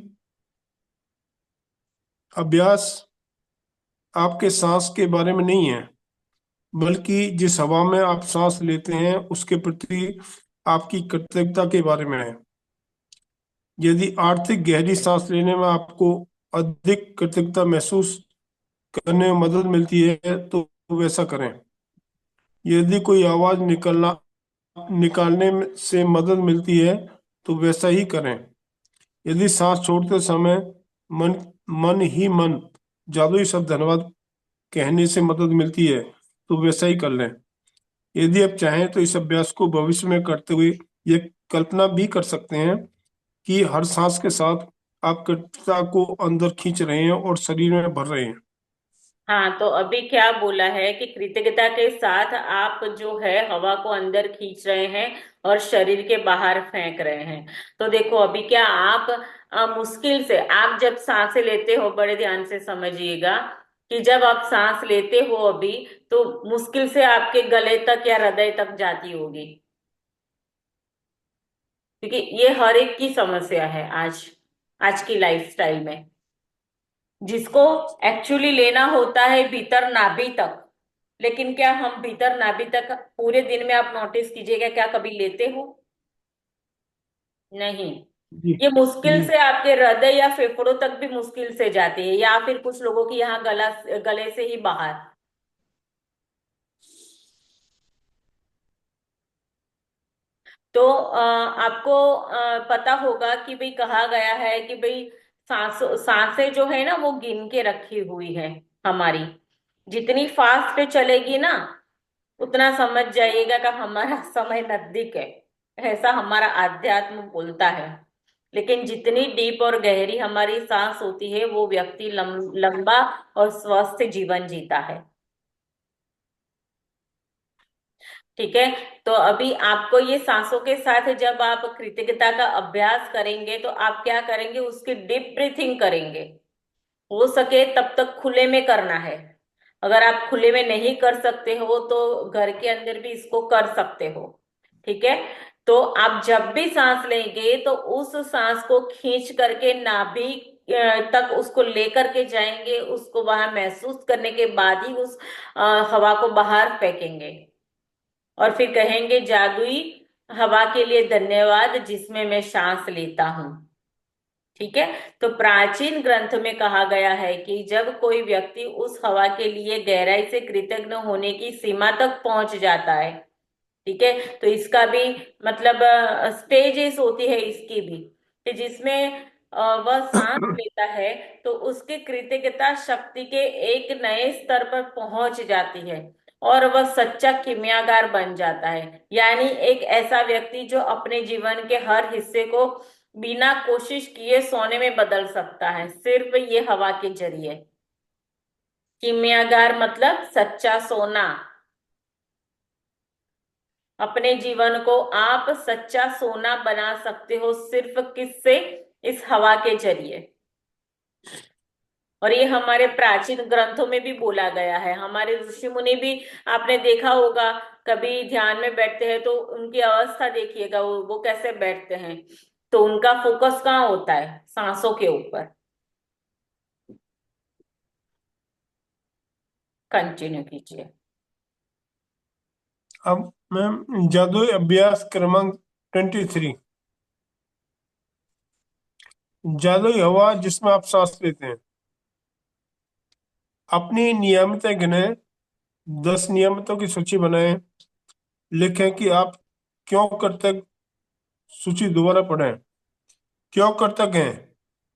अभ्यास आपके सांस के बारे में नहीं है, बल्कि जिस हवा में आप सांस लेते हैं उसके प्रति आपकी कृतज्ञता के बारे में है। यदि आर्थिक गहरी सांस लेने में आपको अधिक कृतज्ञता महसूस करने में मदद मिलती है तो वैसा करें। यदि कोई आवाज निकालने से मदद मिलती है तो वैसा ही करें। यदि सांस छोड़ते समय मन मन ही मन जादुई शब्द धन्यवाद कहने से मदद मिलती है तो वैसा ही कर लें। यदि आप चाहें तो इस अभ्यास को भविष्य में करते हुए ये कल्पना भी कर सकते हैं कि हर सांस के साथ आप कृतज्ञता को अंदर खींच रहे हैं और शरीर में भर रहे हैं। हाँ, तो अभी क्या बोला है कि कृतज्ञता के साथ आप जो है हवा को अंदर खींच रहे हैं और शरीर के बाहर फेंक रहे हैं। तो देखो अभी क्या आप मुश्किल से आप जब सांसें लेते हो, बड़े ध्यान से समझिएगा कि जब आप सांस लेते हो अभी तो मुश्किल से आपके गले तक या हृदय तक जाती होगी, क्योंकि ये हर एक की समस्या है आज आज की लाइफस्टाइल में, जिसको एक्चुअली लेना होता है भीतर नाभि तक। लेकिन क्या हम भीतर नाभि तक पूरे दिन में, आप नोटिस कीजिएगा, क्या कभी लेते हो? नहीं। जी ये मुश्किल जी। से आपके हृदय या फेफड़ों तक भी मुश्किल से जाती है, या फिर कुछ लोगों की यहाँ गले से ही बाहर। तो आपको पता होगा कि भाई कहा गया है कि भाई सांसें जो है ना वो गिन के रखी हुई है हमारी। जितनी फास्ट चलेगी ना उतना समझ जाइएगा कि हमारा समय नजदीक है, ऐसा हमारा आध्यात्म बोलता है। लेकिन जितनी डीप और गहरी हमारी सांस होती है वो व्यक्ति लंबा और स्वस्थ जीवन जीता है। ठीक है, तो अभी आपको ये सांसों के साथ जब आप कृतज्ञता का अभ्यास करेंगे तो आप क्या करेंगे, उसकी डीप ब्रीथिंग करेंगे। हो सके तब तक खुले में करना है, अगर आप खुले में नहीं कर सकते हो तो घर के अंदर भी इसको कर सकते हो। ठीक है। तो आप जब भी सांस लेंगे तो उस सांस को खींच करके नाभि तक उसको लेकर के जाएंगे, उसको वहां महसूस करने के बाद ही उस हवा को बाहर फेंकेंगे और फिर कहेंगे, जादुई हवा के लिए धन्यवाद जिसमें मैं सांस लेता हूं। ठीक है। तो प्राचीन ग्रंथ में कहा गया है कि जब कोई व्यक्ति उस हवा के लिए गहराई से कृतज्ञ होने की सीमा तक पहुंच जाता है, ठीक है, तो इसका भी मतलब स्टेजेस होती है इसकी भी, कि जिसमें वह सांस लेता है तो उसकी कृतज्ञता शक्ति के एक नए स्तर पर पहुंच जाती है और वह सच्चा किमियागार बन जाता है। यानी एक ऐसा व्यक्ति जो अपने जीवन के हर हिस्से को बिना कोशिश किए सोने में बदल सकता है, सिर्फ ये हवा के जरिए। किमियागार मतलब सच्चा सोना। अपने जीवन को आप सच्चा सोना बना सकते हो सिर्फ किससे? इस हवा के जरिए। और ये हमारे प्राचीन ग्रंथों में भी बोला गया है। हमारे ऋषि मुनि भी, आपने देखा होगा, कभी ध्यान में बैठते हैं तो उनकी अवस्था देखिएगा, वो कैसे बैठते हैं, तो उनका फोकस कहाँ होता है? सांसों के ऊपर। कंटिन्यू कीजिए। अब मैम जादुई अभ्यास क्रमांक 23, जादुई हवा जिसमें आप सांस लेते हैं। अपनी नियमित गिने 10 नियमितों की सूची बनाएं। लिखें कि आप क्यों करते, सूची दोबारा पढ़ें, क्यों करते हैं,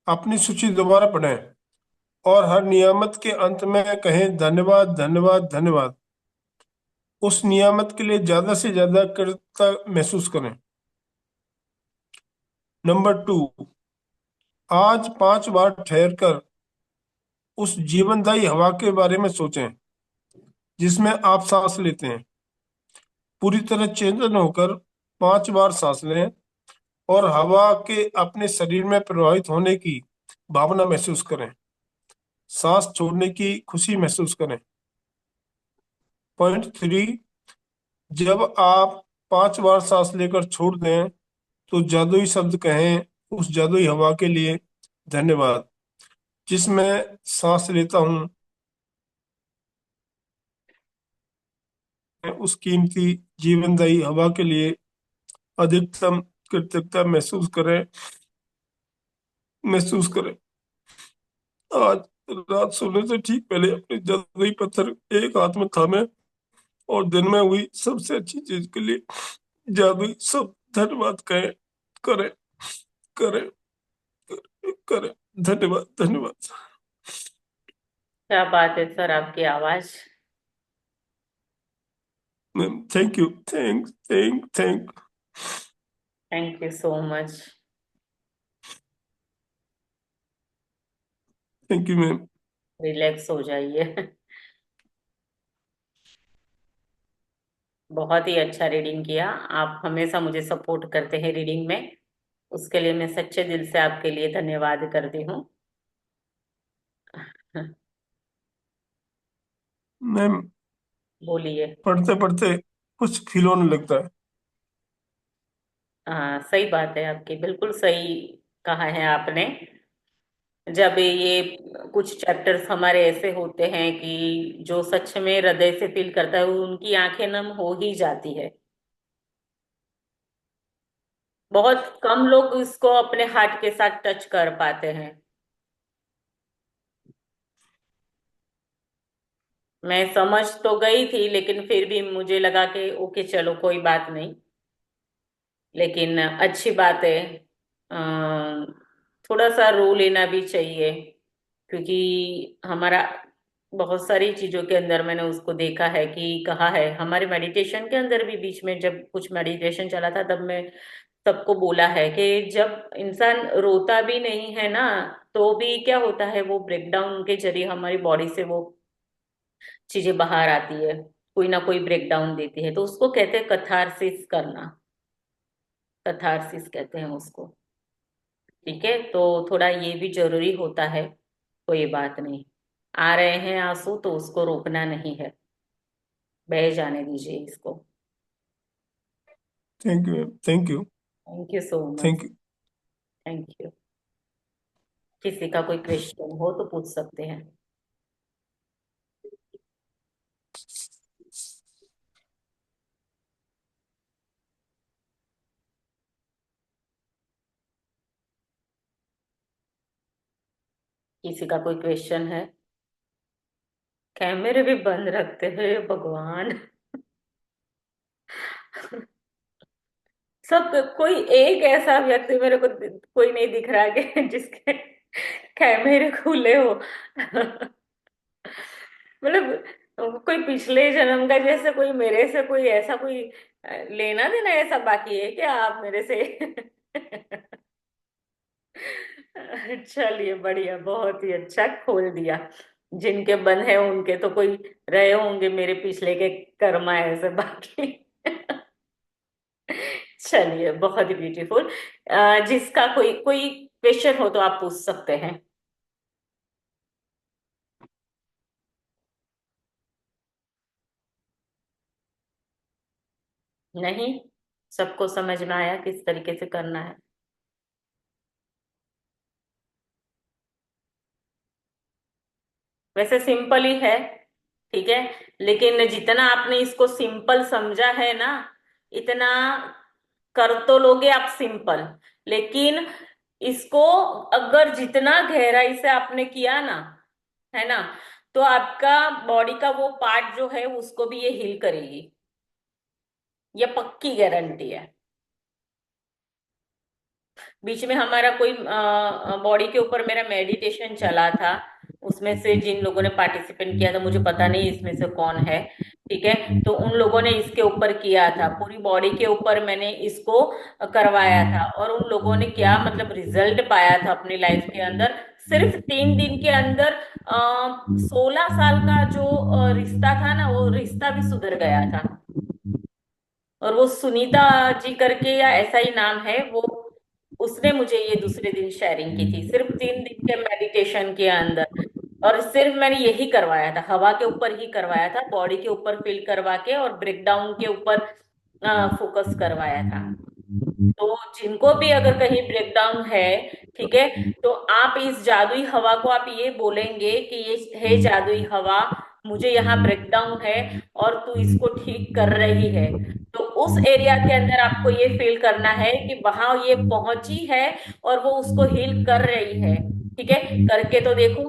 अपनी सूची दोबारा पढ़ें और हर नियामत के अंत में कहें धन्यवाद धन्यवाद धन्यवाद। उस नियामत के लिए ज्यादा से ज्यादा कृतज्ञता महसूस करें। नंबर 2, आज 5 बार ठहर कर उस जीवनदायी हवा के बारे में सोचें जिसमें आप सांस लेते हैं। पूरी तरह चेतन होकर 5 बार सांस लें और हवा के अपने शरीर में प्रवाहित होने की भावना महसूस करें। सांस छोड़ने की खुशी महसूस करें। पॉइंट 3, जब आप 5 बार सांस लेकर छोड़ दें तो जादुई शब्द कहें उस जादुई हवा के लिए धन्यवाद जिसमें सांस लेता हूं। उस कीमती जीवनदायी हवा के लिए अधिकतम कृतज्ञता महसूस करें। आज रात सोने से ठीक पहले अपने जादुई पत्थर एक हाथ में थामे और दिन में हुई सबसे अच्छी चीज के लिए जादुई सब धन्यवाद करें, करें, करें, करें। धन्यवाद धन्यवाद। क्या बात है सर, आपकी आवाज। Ma'am thank you, thank. Thank you so much. Thank you ma'am. Relax हो जाइए। बहुत ही अच्छा रीडिंग किया। आप हमेशा मुझे सपोर्ट करते हैं रीडिंग में, उसके लिए मैं सच्चे दिल से आपके लिए धन्यवाद करती हूँ। मैम बोलिए। पढ़ते पढ़ते कुछ फील होने लगता है। हाँ, सही बात है आपकी, बिल्कुल सही कहा है आपने। जब ये कुछ चैप्टर्स हमारे ऐसे होते हैं कि जो सच में हृदय से फील करता है, वो उनकी आंखें नम हो ही जाती है। बहुत कम लोग इसको अपने हार्ट के साथ टच कर पाते हैं। मैं समझ तो गई थी, लेकिन फिर भी मुझे लगा कि ओके चलो कोई बात नहीं। लेकिन अच्छी बात है, अ, थोड़ा सा रो लेना भी चाहिए, क्योंकि हमारा बहुत सारी चीजों के अंदर मैंने उसको देखा है कि कहा है हमारे मेडिटेशन के अंदर भी, बीच में जब कुछ मेडिटेशन चला था तब मैं सबको बोला है कि जब इंसान रोता भी नहीं है ना, तो भी क्या होता है, वो ब्रेकडाउन के जरिए हमारी बॉडी से वो चीजें बाहर आती है, कोई ना कोई ब्रेकडाउन देती है, तो उसको कहते हैं कथारसिस करना। कथारसिस कहते हैं उसको। ठीक है, तो थोड़ा ये भी जरूरी होता है। कोई बात नहीं, आ रहे हैं आंसू तो उसको रोकना नहीं है, बह जाने दीजिए इसको। Thank you, thank you, thank you so much. Thank you. Thank you. किसी का कोई क्वेश्चन हो तो पूछ सकते हैं। किसी का कोई क्वेश्चन है? कैमरे भी बंद रखते हैं भगवान। सब कोई एक ऐसा व्यक्ति मेरे को कोई नहीं दिख रहा कि जिसके कैमरे खुले हो। मतलब कोई पिछले जन्म का जैसे कोई मेरे से कोई ऐसा कोई लेना देना ऐसा बाकी है क्या आप मेरे से? चलिए बढ़िया, बहुत ही अच्छा खोल दिया। जिनके बंद है उनके तो कोई रहे होंगे मेरे पिछले के कर्मा ऐसे बाकी। चलिए बहुत ही ब्यूटीफुल। जिसका कोई कोई क्वेश्चन हो तो आप पूछ सकते हैं। नहीं, सबको समझ में आया किस तरीके से करना है? वैसे सिंपल ही है, ठीक है। लेकिन जितना आपने इसको सिंपल समझा है ना, इतना कर तो लोगे आप सिंपल, लेकिन इसको अगर जितना गहराई से आपने किया ना, है ना, तो आपका बॉडी का वो पार्ट जो है उसको भी ये हील करेगी, ये पक्की गारंटी है। बीच में हमारा कोई बॉडी के ऊपर मेरा मेडिटेशन चला था, उसमें से जिन लोगों ने पार्टिसिपेट किया था, मुझे पता नहीं इसमें से कौन है, ठीक है। तो उन लोगों ने इसके ऊपर किया था, पूरी बॉडी के ऊपर मैंने इसको करवाया था, और उन लोगों ने क्या मतलब रिजल्ट पाया था अपनी लाइफ के अंदर। सिर्फ 3 दिन के अंदर 16 साल का जो रिश्ता था ना, वो रिश्ता भी सुधर गया था। और वो सुनीता जी करके या ऐसा ही नाम है वो, उसने मुझे ये दूसरे दिन शेयरिंग की थी, सिर्फ 3 दिन के मेडिटेशन के अंदर। और सिर्फ मैंने यही करवाया था, हवा के ऊपर ही करवाया था, बॉडी के ऊपर फील करवा के और ब्रेकडाउन के ऊपर फोकस करवाया था। तो जिनको भी अगर कहीं ब्रेकडाउन है, ठीक है, तो आप इस जादुई हवा को आप ये बोलेंगे कि ये है जादुई हवा, मुझे यहाँ ब्रेकडाउन है और तू इसको ठीक कर रही है। तो उस एरिया के अंदर आपको ये फील करना है कि वहां ये पहुंची है और वो उसको हील कर रही है, ठीक है। करके तो देखो,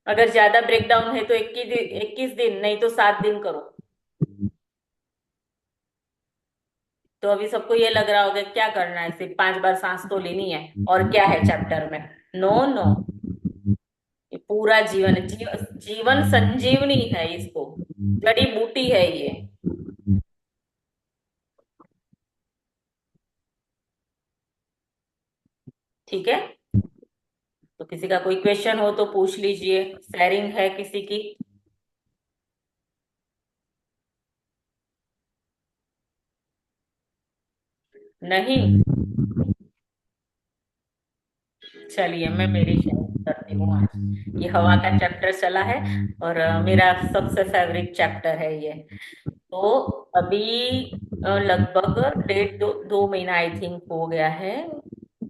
अगर ज्यादा ब्रेकडाउन है तो 21 दिन नहीं तो 7 दिन करो। तो अभी सबको ये लग रहा होगा क्या करना है, सिर्फ 5 बार सांस तो लेनी है, और क्या है चैप्टर में? नो नो, ये पूरा जीवन संजीवनी है, इसको जड़ी बूटी है ये, ठीक है। तो किसी का कोई क्वेश्चन हो तो पूछ लीजिए, शेयरिंग है किसी की? नहीं? चलिए मैं मेरी शेयर करती हूँ आज। ये हवा का चैप्टर चला है और मेरा सबसे फेवरेट चैप्टर है ये। तो अभी लगभग 1.5 2 महीना आई थिंक हो गया है।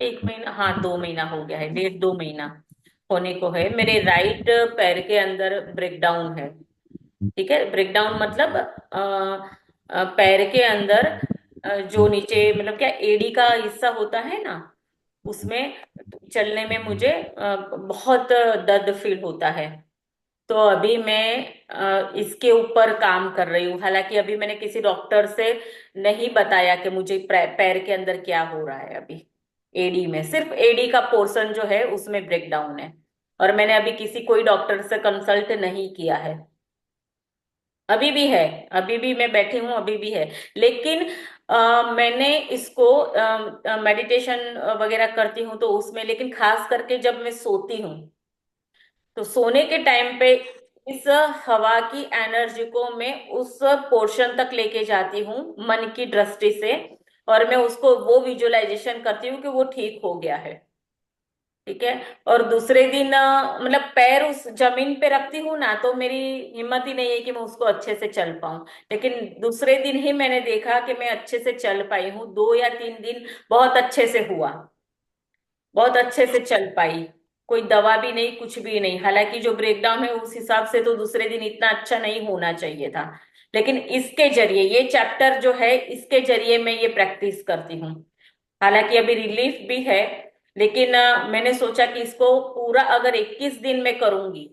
1 महीना, हाँ 2 महीना हो गया है, 1.5 2 महीना होने को है। मेरे राइट पैर के अंदर ब्रेकडाउन है, ठीक है। ब्रेकडाउन मतलब पैर के अंदर जो नीचे मतलब क्या एड़ी का हिस्सा होता है ना, उसमें चलने में मुझे बहुत दर्द फील होता है। तो अभी मैं इसके ऊपर काम कर रही हूँ। हालांकि अभी मैंने किसी डॉक्टर से नहीं बताया कि मुझे पैर के अंदर क्या हो रहा है। अभी एडी में, सिर्फ एडी का पोर्शन जो है उसमें ब्रेकडाउन है, और मैंने अभी किसी कोई डॉक्टर से कंसल्ट नहीं किया है। अभी भी है, अभी भी मैं बैठी हूँ, अभी भी है। लेकिन मैंने इसको मेडिटेशन वगैरह करती हूँ तो उसमें, लेकिन खास करके जब मैं सोती हूँ तो सोने के टाइम पे इस हवा की एनर्जी को मैं उस पोर्शन तक लेके जाती हूँ मन की दृष्टि से, और मैं उसको वो विजुअलाइजेशन करती हूँ कि वो ठीक हो गया है। ठीक है। और दूसरे दिन मतलब पैर उस जमीन पे रखती हूँ ना, तो मेरी हिम्मत ही नहीं है कि मैं उसको अच्छे से चल पाऊं। लेकिन दूसरे दिन ही मैंने देखा कि मैं अच्छे से चल पाई हूँ, 2 या 3 दिन बहुत अच्छे से हुआ, बहुत अच्छे से चल पाई। कोई दवा भी नहीं, कुछ भी नहीं। हालांकि जो ब्रेकडाउन है उस हिसाब से तो दूसरे दिन इतना अच्छा नहीं होना चाहिए था, लेकिन इसके जरिए, ये चैप्टर जो है इसके जरिए मैं ये प्रैक्टिस करती हूँ। हालांकि अभी रिलीफ भी है, लेकिन मैंने सोचा कि इसको पूरा अगर 21 दिन में करूंगी,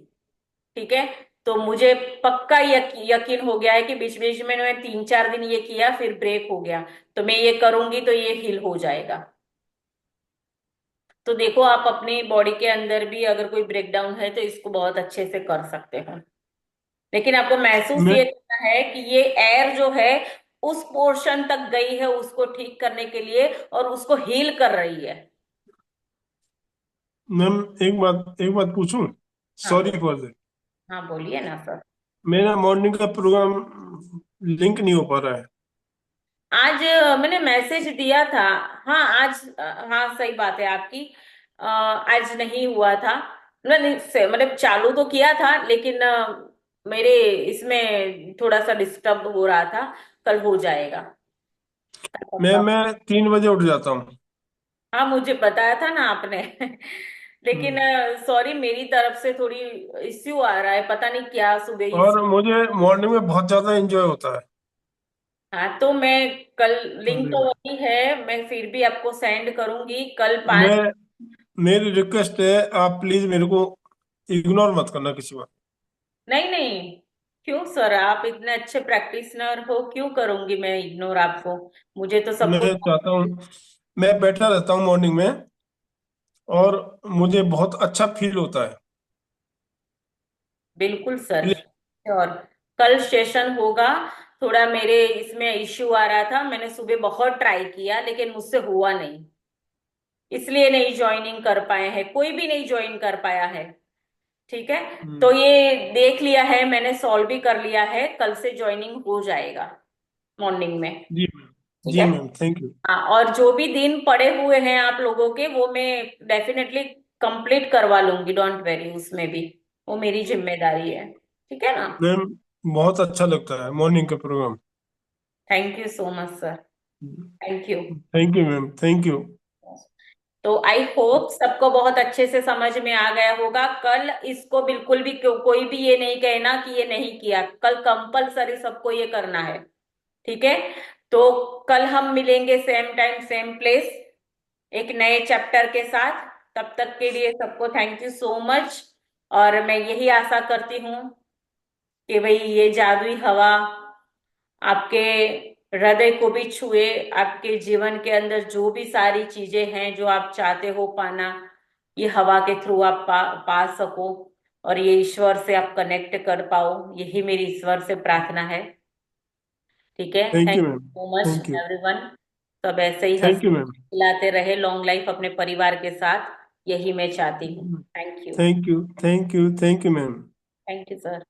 ठीक है, तो मुझे पक्का यकीन हो गया है कि बीच बीच में मैं 3 4 दिन ये किया फिर ब्रेक हो गया, तो मैं ये करूंगी तो ये हील हो जाएगा। तो देखो, आप अपनी बॉडी के अंदर भी अगर कोई ब्रेकडाउन है तो इसको बहुत अच्छे से कर सकते हो। लेकिन आपको महसूस मैं ये करना है कि ये एयर जो है उस पोर्शन तक गई है उसको ठीक करने के लिए, और उसको हील कर रही है। मैम एक बात पूछूं? हाँ सॉरी फॉर दैट। हाँ, बोलिए ना सर। मेरा मॉर्निंग का प्रोग्राम लिंक नहीं हो पा रहा है। आज मैंने मैसेज दिया था। हाँ आज हाँ, सही बात है आपकी। आज नहीं हुआ था। मतलब चालू तो किया था, लेकिन मेरे इसमें थोड़ा सा डिस्टर्ब हो रहा था। कल हो जाएगा। मैं 3 बजे उठ जाता हूँ। हाँ, मुझे बताया था ना आपने। लेकिन हम्म। सॉरी, मेरी तरफ से थोड़ी इश्यू आ रहा है, पता नहीं क्या सुबह इस। और मुझे मॉर्निंग में बहुत ज्यादा एंजॉय होता है। हाँ, तो मैं कल, लिंक मॉर्निंग तो में वही है, मैं फिर भी आपको सेंड करूंगी कल 5। मैं मेरी रिक्वेस्ट है, आप प्लीज मेरे को इग्नोर मत करना किसी बात। नहीं नहीं, क्यों सर, आप इतने अच्छे प्रैक्टिशनर हो, क्यों करूंगी मैं इग्नोर आपको। मुझे तो सब मैं कुछ। चाहता हूँ, मैं बैठा रहता हूँ मॉर्निंग में, और मुझे बहुत अच्छा फील होता है। बिल्कुल सर। प्लीज। और कल सेशन होगा। थोड़ा मेरे इसमें इश्यू आ रहा था, मैंने सुबह बहुत ट्राई किया लेकिन मुझसे हुआ नहीं, इसलिए नहीं ज्वाइनिंग कर पाए हैं, कोई भी नहीं ज्वाइन कर पाया है। ठीक है। तो ये देख लिया है मैंने, सॉल्व भी कर लिया है, कल से ज्वाइनिंग हो जाएगा मॉर्निंग में। जी मैम। ठीक जी है। Ma'am, thank you. हाँ, और जो भी दिन पड़े हुए हैं आप लोगों के, वो मैं डेफिनेटली कंप्लीट करवा लूंगी, डोंट वेरी, उसमें भी वो मेरी जिम्मेदारी है। ठीक है ना। मैम, बहुत अच्छा लगता है मॉर्निंग का program. Thank you so much sir. Thank you. Thank you ma'am, thank you. तो आई होप सबको बहुत अच्छे से समझ में आ गया होगा। कल इसको बिल्कुल भी कोई भी ये नहीं कहना कि ये नहीं किया, कल कंपलसरी सबको ये करना है। ठीक है। तो कल हम मिलेंगे सेम टाइम सेम प्लेस, एक नए चैप्टर के साथ। तब तक के लिए सबको थैंक यू सो मच। और मैं यही आशा करती हूँ कि भाई ये जादुई हवा आपके हृदय को भी छुए, आपके जीवन के अंदर जो भी सारी चीजें हैं जो आप चाहते हो पाना, ये हवा के थ्रू आप पा सको, और ये ईश्वर से आप कनेक्ट कर पाओ, यही मेरी ईश्वर से प्रार्थना है। ठीक है। Thank thank you you ma'am. So much thank you. Everyone. सब ऐसे ही थैंक यू मैम। हंसते खिलाते रहे, लॉन्ग लाइफ अपने परिवार के साथ, यही मैं चाहती हूँ। Thank you. Thank you, thank you, thank you ma'am. Thank you sir.